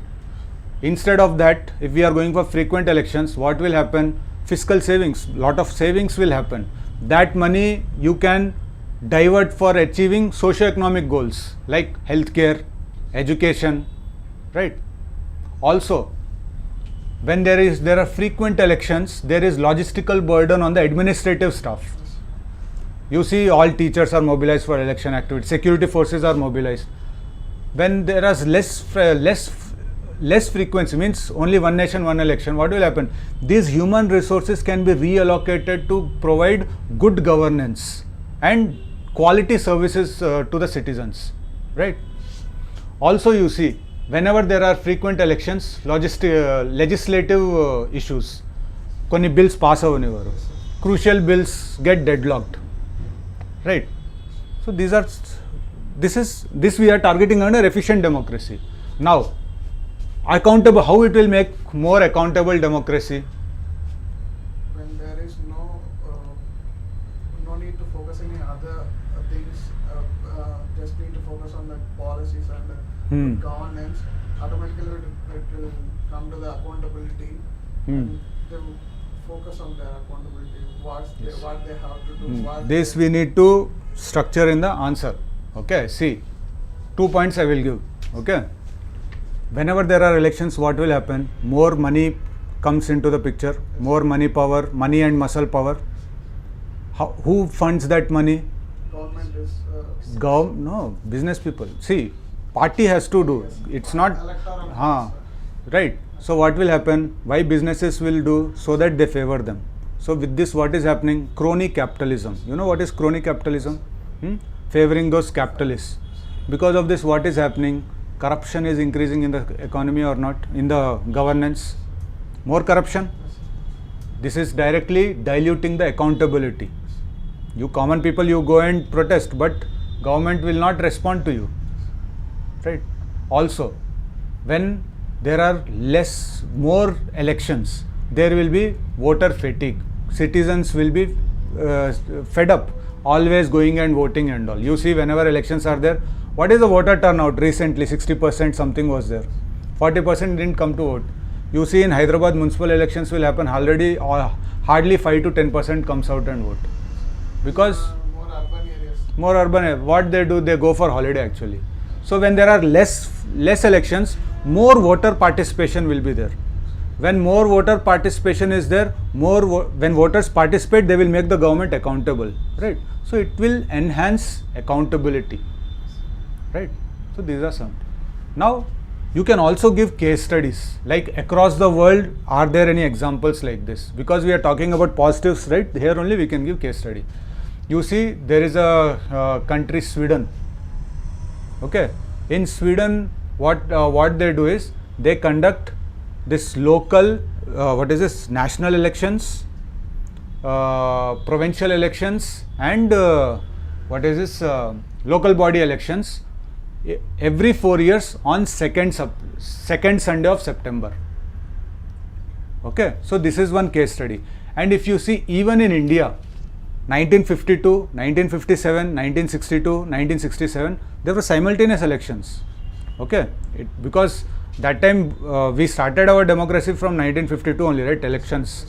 Instead of that, if we are going for frequent elections, what will happen? Fiscal savings, lot of savings will happen. That money you can divert for achieving socio-economic goals like healthcare, education, right? Also, when there are frequent elections, there is logistical burden on the administrative staff. You see, all teachers are mobilized for election activity, security forces are mobilized. When there is less frequency, means only one nation, one election, what will happen? These human resources can be reallocated to provide good governance and quality services to the citizens, right? Also, you see, whenever there are frequent elections, legislative issues, కొన్ని bills pass avanivaru, crucial bills get deadlocked, right? So this we are targeting under efficient democracy. Now, accountable, how it will make more accountable democracy? When there is no need to focus any other things, just need to focus on the policies and governance, automatically it will come to the accountability. And they will focus on their accountability, what they have to do. This we need to structure in the answer. Okay, see, 2 points I will give. Okay, whenever there are elections, what will happen? More money comes into the picture, more money and muscle power. Who funds that money? government is No, business people. See, party has to do. It's not. electoral. Right. So what will happen? Why businesses will do? So that they favor them. So with this, what is happening? Crony capitalism. You know what is crony capitalism? Favoring those capitalists. Because of this, what is happening? Corruption is increasing in the economy or not? In the governance? More corruption? This is directly diluting the accountability. You common people, you go and protest, but government will not respond to you. Right? Also, when there are more elections, there will be voter fatigue. Citizens will be fed up, always going and voting and all. You see, whenever elections are there, what is the voter turnout? Recently, 60% something was there. 40% didn't come to vote. You see, in Hyderabad, municipal elections will happen. Already, hardly 5 to 10% comes out and vote. Because More urban areas. what they do, they go for holiday actually. So when there are less elections, more voter participation will be there. When more voter participation is there, when voters participate, they will make the government accountable, right? So it will enhance accountability, right? So these are some. Now you can also give case studies, like across the world. Are there any examples like this? Because we are talking about positives, right? Here only we can give case study. You see, there is a country, Sweden. Okay, in Sweden, what they do is they conduct this local, national elections, provincial elections, and local body elections every 4 years on second Sunday of September. Okay, so this is one case study. And if you see, even in India, 1952, 1957, 1962, 1967, there were simultaneous elections. Okay, because that time we started our democracy from 1952 only, right? Elections.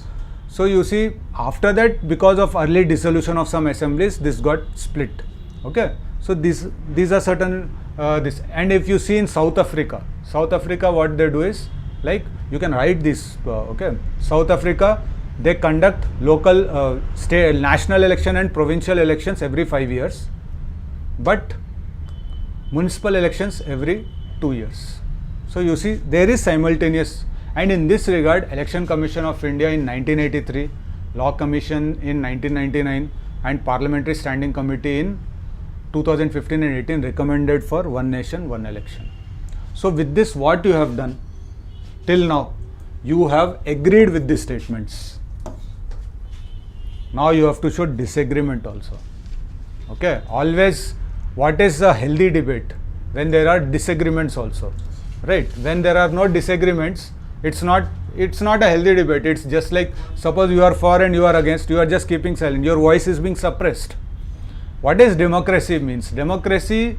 So you see, after that, because of early dissolution of some assemblies, this got split. Okay, so these are certain and if you see in South Africa, what they do is, like, you can write this. Okay, South Africa, they conduct local, national election and provincial elections every 5 years, but municipal elections every 2 years. So you see, there is simultaneous. And in this regard, Election Commission of India in 1983, Law Commission in 1999, and Parliamentary Standing Committee in 2015 and 18 recommended for one nation, one election. So with this, what you have done till now, you have agreed with these statements. Now you have to show disagreement also. Okay, always, what is a healthy debate? When there are disagreements also, right? When there are no disagreements, it's not a healthy debate. It's just like, suppose you are for and you are against, you are just keeping silent. Your voice is being suppressed. What is democracy means? In democracy,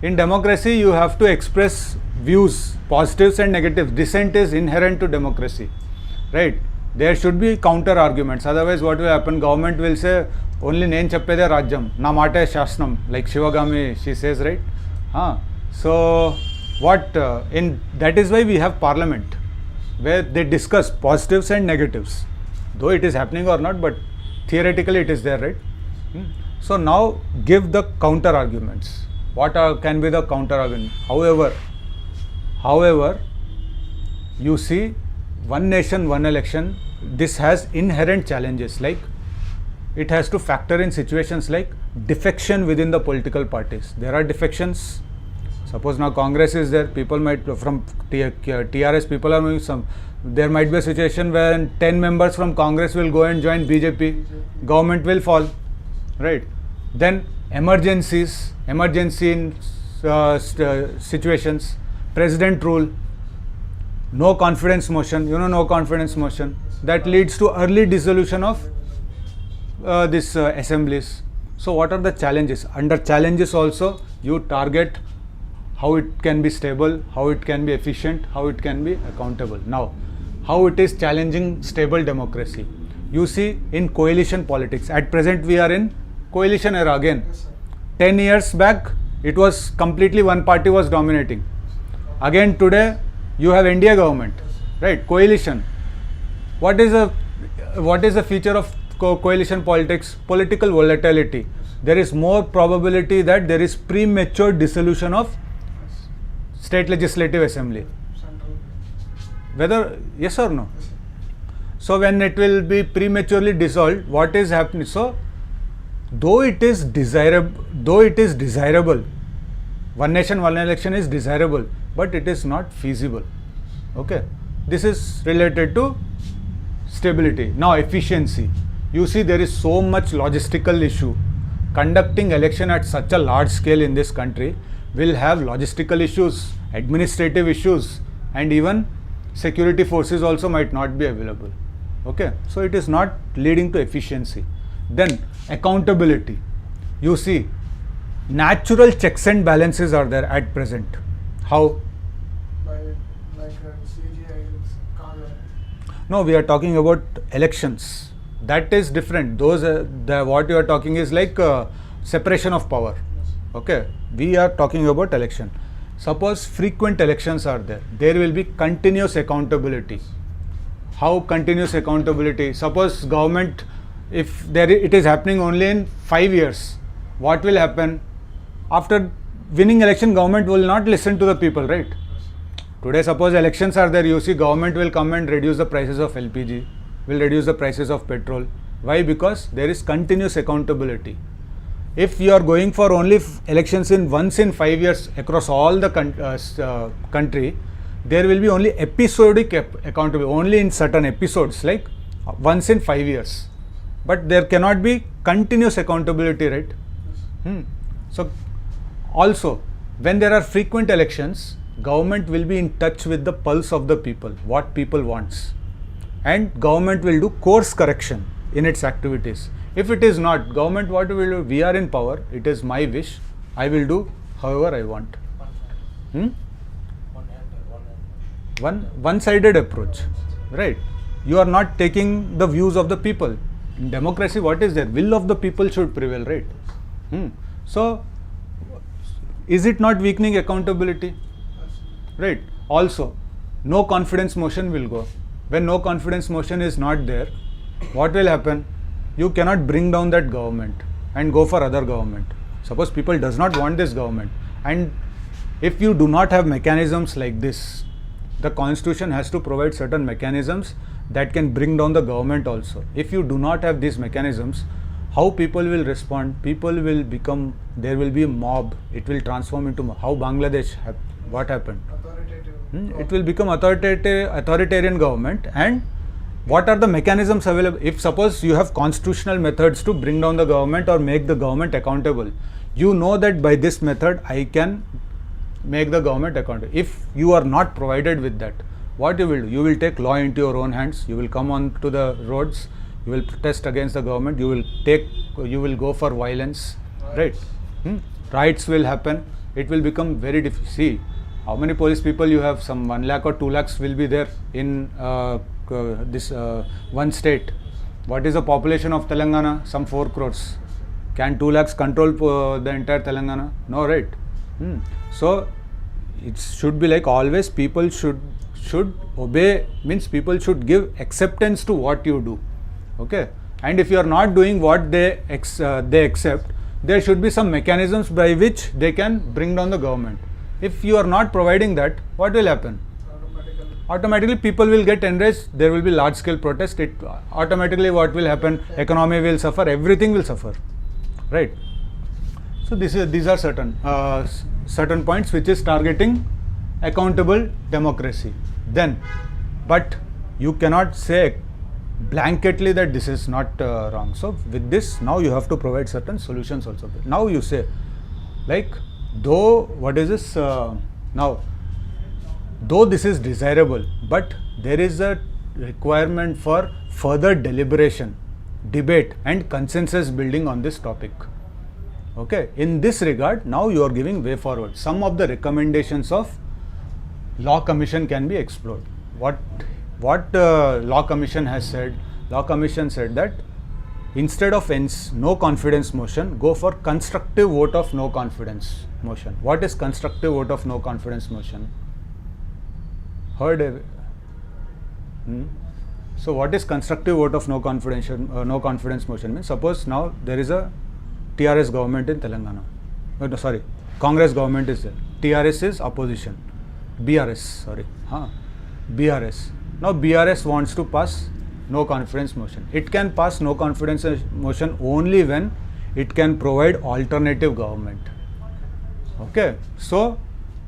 you have to express views, positives and negatives. Dissent is inherent to democracy, right? There should be counter arguments. Otherwise, what will happen? Government will say, only nenu cheppede rajyam, na mate shasnam, like Shivagami, she says, right? So that is why we have parliament, where they discuss positives and negatives, though it is happening or not, but theoretically it is there, right? So now give the counter arguments. What can be the counter argument? However, you see, one nation, one election, this has inherent challenges, like it has to factor in situations like defection within the political parties. There are defections. Suppose now Congress is there, people might, from TRS, people are moving some. There might be a situation where 10 members from Congress will go and join BJP, government will fall, right? Then emergency in situations, president rule, no confidence motion, that leads to early dissolution of these assemblies. So what are the challenges? Under challenges also, you target how it can be stable, how it can be efficient, how it can be accountable. Now, how it is challenging stable democracy? You see, in coalition politics, at present we are in coalition era again. 10 years back, it was completely one party was dominating. Again today, you have India government, right? Coalition. What is the feature of coalition politics? Political volatility. there is more probability that there is premature dissolution of state legislative assembly. Central. Whether yes or no? So when it will be prematurely dissolved, what is happening? So though it is desirable, one nation, one election is desirable, but it is not feasible. Okay, this is related to stability. Now efficiency. You see, there is so much logistical issue. Conducting election at such a large scale in this country will have logistical issues, administrative issues, and even security forces also might not be available. Okay, so it is not leading to efficiency. Then accountability. You see, natural checks and balances are there at present. How? By CGI, No, we are talking about elections. That is different. Those what you are talking is like separation of power. Okay, we are talking about election. Suppose frequent elections are there. There will be continuous accountability. How continuous accountability? Suppose government, if it is happening only in 5 years, what will happen? After winning election, government will not listen to the people, right? Today, suppose elections are there, you see government will come and reduce the prices of LPG, will reduce the prices of petrol. Why? Because there is continuous accountability. If you are going for only elections in once in 5 years across all the country, there will be only episodic accountability, only in certain episodes, like once in 5 years. But there cannot be continuous accountability, right? So also, when there are frequent elections, government will be in touch with the pulse of the people, what people wants, and government will do course correction in its activities. If it is not, government what will do? We are in power, it is my wish, I will do however I want. One-sided approach, right? You are not taking the views of the people. In democracy, what is there? Will of the people should prevail, right? So, is it not weakening accountability? Right. Also, no confidence motion will go. When no confidence motion is not there, what will happen? You cannot bring down that government and go for other government. Suppose people does not want this government, and if you do not have mechanisms like this, the constitution has to provide certain mechanisms that can bring down the government also. If you do not have these mechanisms, how people will respond? People will become, there will be a mob, it will transform into how Bangladesh, what happened? It will become authoritarian government. And what are the mechanisms available? If suppose you have constitutional methods to bring down the government or make the government accountable, you know that by this method I can make the government accountable. If you are not provided with that, what you will do? You will take law into your own hands, you will come on to the roads, you will protest against the government, you will go for violence, right? Riots will happen, it will become very difficult. See, how many police people you have? Some 1 lakh or 2 lakhs will be there in this one state. What is the population of Telangana? Some 4 crores. Can 2 lakhs control the entire Telangana? No, right? So it should be like always people should obey, means people should give acceptance to what you do. Okay, and if you are not doing what they accept, there should be some mechanisms by which they can bring down the government. If you are not providing that, what will happen? Automatically people will get enraged, there will be large scale protest, it automatically what will happen? Economy will suffer, everything will suffer, right? So these are certain points which is targeting accountable democracy. Then, but you cannot say blanketly that this is not wrong. So with this, now you have to provide certain solutions also. Now you say, like, though what is this now, though this is desirable, but there is a requirement for further deliberation, debate and consensus building on this topic. Okay, in this regard, now you are giving way forward. Some of the recommendations of Law Commission can be explored. What Law Commission has said? Law Commission said that instead of no confidence motion, go for constructive vote of no confidence motion. What is constructive vote of no confidence motion? Heard? So what is constructive vote of no confidence motion? Means suppose now there is a TRS government in Telangana. No, sorry, Congress government is there. TRS is opposition. BRS, sorry. BRS. Now BRS wants to pass no confidence motion. It can pass no confidence motion only when it can provide alternative government. Okay. So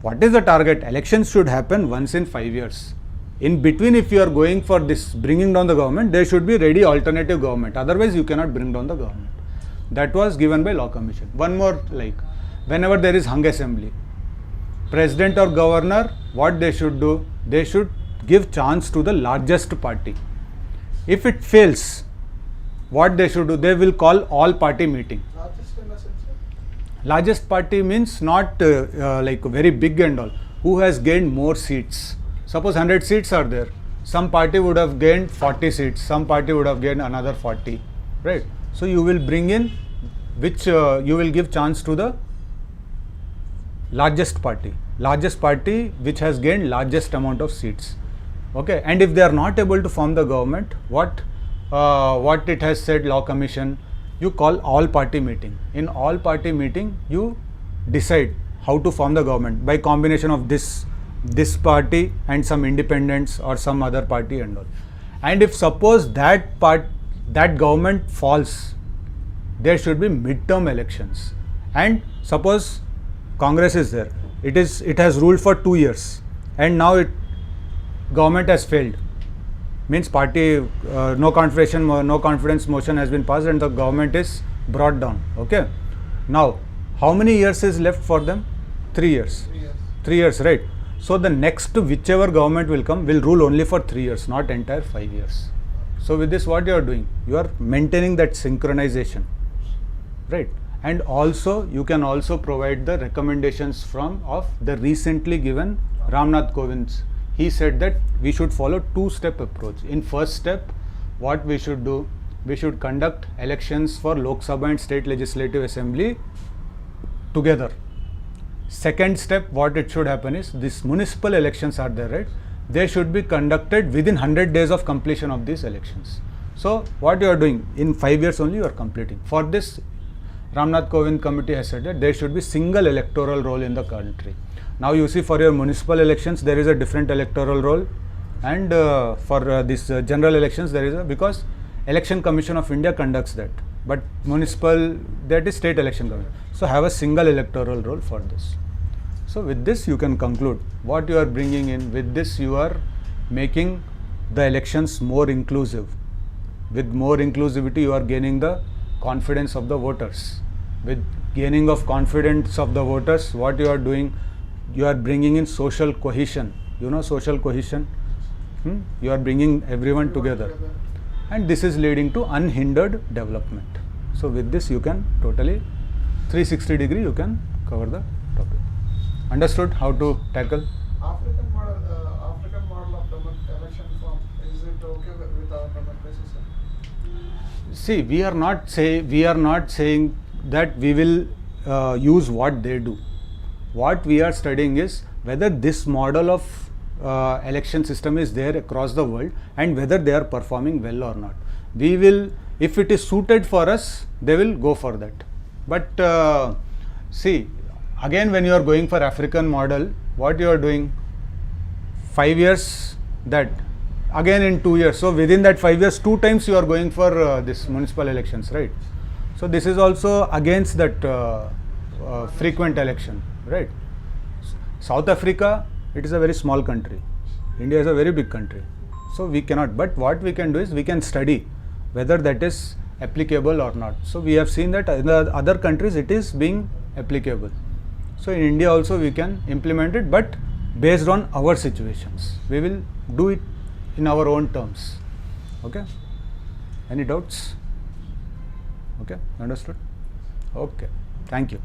what is the target? Elections should happen once in 5 years. In between, if you are going for this bringing down the government, there should be ready alternative government. Otherwise, you cannot bring down the government. That was given by Law Commission. One more, like whenever there is hung assembly, president or governor, what they should do? They should give chance to the largest party. If it fails, what they should do? They will call all party meeting. Largest in the sense of? Largest party means not like very big and all. Who has gained more seats? Suppose 100 seats are there. Some party would have gained 40 seats. Some party would have gained another 40. Right? So you will bring in which you will give chance to the largest party which has gained largest amount of seats. Okay, and if they are not able to form the government, what it has said, Law Commission, you call all party meeting. In all party meeting, you decide how to form the government by combination of this party and some independents or some other party and all. And if suppose that government falls, there should be midterm elections. And suppose Congress is there, it has ruled for 2 years, and now government has failed. Means party no confidence motion has been passed and the government is brought down. Okay. Now, how many years is left for them? 3 years. 3 years. 3 years, right? So the next whichever government will come will rule only for 3 years, not entire 5 years. So with this, what you are doing? You are maintaining that synchronization, right? And also you can also provide the recommendations of the recently given Ramnath Kovind's. He said that we should follow 2-step approach. In first step, what we should do? We should conduct elections for Lok Sabha and State Legislative Assembly together. Second step, what it should happen is, these municipal elections are there, right? They should be conducted within 100 days of completion of these elections. So what you are doing, in 5 years only you are completing. For this, Ramnath Kovind committee has said that there should be single electoral roll in the country. Now you see, for your municipal elections there is a different electoral roll, and for this general elections there is because Election Commission of India conducts that, but municipal, that is State Election Commission. So have a single electoral roll for this. So with this you can conclude what you are bringing in. With this you are making the elections more inclusive. With more inclusivity you are gaining the confidence of the voters. With gaining of confidence of the voters, what you are doing? You are bringing in social cohesion. You know social cohesion? You are bringing everyone together. And this is leading to unhindered development. So with this you can totally 360 degree you can cover the topic. Understood how to tackle? African model of election form, is it okay with our democracy, sir? See, we are not saying that we will use what they do. What we are studying is whether this model of election system is there across the world and whether they are performing well or not. We will, if it is suited for us, they will go for that. But see, again when you are going for African model, what you are doing? 5 years that, again in 2 years. So within that 5 years, 2 times you are going for this municipal elections, right? So this is also against that frequent election, right? South Africa, it is a very small country. India is a very big country. So we cannot, but what we can do is we can study whether that is applicable or not. So we have seen that in the other countries it is being applicable. So in India also we can implement it, but based on our situations. We will do it in our own terms. Okay? Any doubts? Okay, understood? Okay, thank you.